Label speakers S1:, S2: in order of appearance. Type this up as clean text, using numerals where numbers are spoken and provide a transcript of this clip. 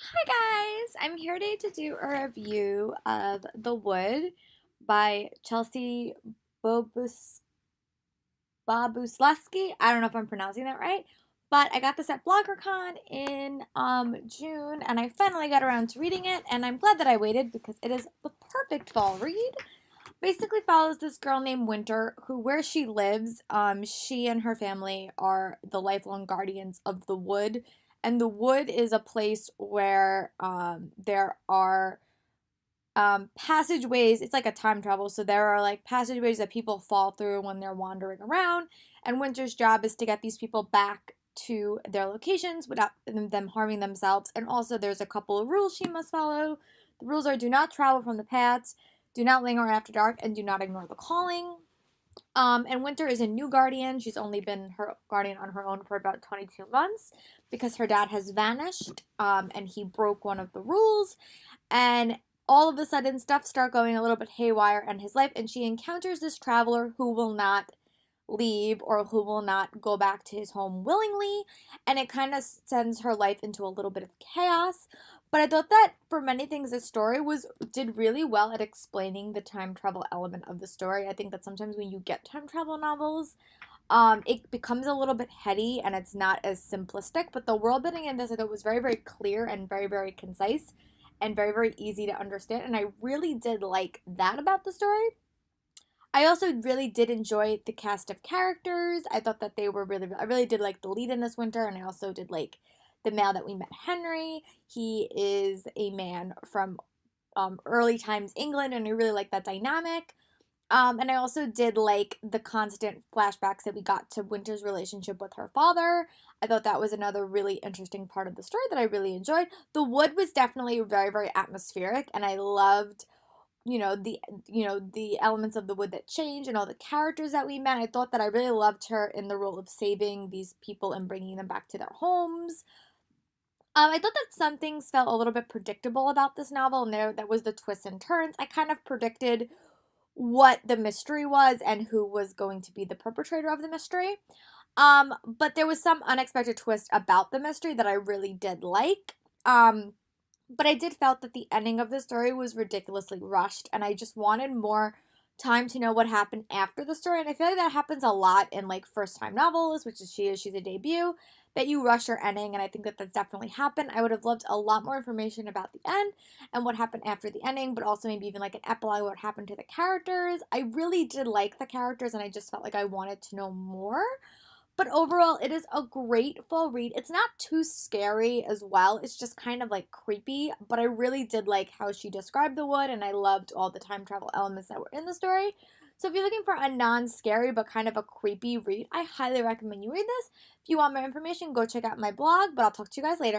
S1: Hi guys! I'm here today to do a review of The Wood by Chelsea Bobus Bobusleski. I don't know if I'm pronouncing that right, but I got this at BloggerCon in June, and I finally got around to reading it, and I'm glad that I waited because it is the perfect fall read. Basically follows this girl named Winter who, where she lives, she and her family are the lifelong guardians of the wood, and the wood is a place where there are passageways. It's like a time travel, so there are like passageways that people fall through when they're wandering around, and Winter's job is to get these people back to their locations without them harming themselves. And also there's a couple of rules she must follow. The rules are: do not travel from the paths, do not linger after dark, and do not ignore the calling. And Winter is a new guardian. She's only been her guardian on her own for about 22 months because her dad has vanished, and he broke one of the rules. And all of a sudden, stuff start going a little bit haywire in his life, and she encounters this traveler who will not leave or who will not go back to his home willingly, and it kind of sends her life into a little bit of chaos. But I thought that for many things this story was did really well at explaining the time travel element of the story. I think that sometimes when you get time travel novels, it becomes a little bit heady and it's not as simplistic, but the world building in this I thought was very, very clear and very, very concise and very, very easy to understand, and I really did like that about the story. I also really did enjoy the cast of characters. I thought that they were I really did like the lead in this winter, and I also did like the male that we met, Henry. He is a man from early times England, and I really like that dynamic. And I also did like the constant flashbacks that we got to Winter's relationship with her father. I thought that was another really interesting part of the story that I really enjoyed. The wood was definitely very, very atmospheric, and I loved the elements of the wood that change and all the characters that we met. I thought that I really loved her in the role of saving these people and bringing them back to their homes. I thought that some things felt a little bit predictable about this novel, and there that was the twists and turns. I kind of predicted what the mystery was and who was going to be the perpetrator of the mystery. But there was some unexpected twist about the mystery that I really did like. But I did felt that the ending of the story was ridiculously rushed, and I just wanted more time to know what happened after the story. And I feel like that happens a lot in like first time novels, which is she's a debut, that you rush your ending, and I think that that's definitely happened. I would have loved a lot more information about the end and what happened after the ending, but also maybe even like an epilogue, what happened to the characters. I really did like the characters, and I just felt like I wanted to know more. But overall, it is a great fall read. It's not too scary as well. It's just kind of like creepy, but I really did like how she described the wood, and I loved all the time travel elements that were in the story. So if you're looking for a non-scary but kind of a creepy read, I highly recommend you read this. If you want more information, go check out my blog, but I'll talk to you guys later.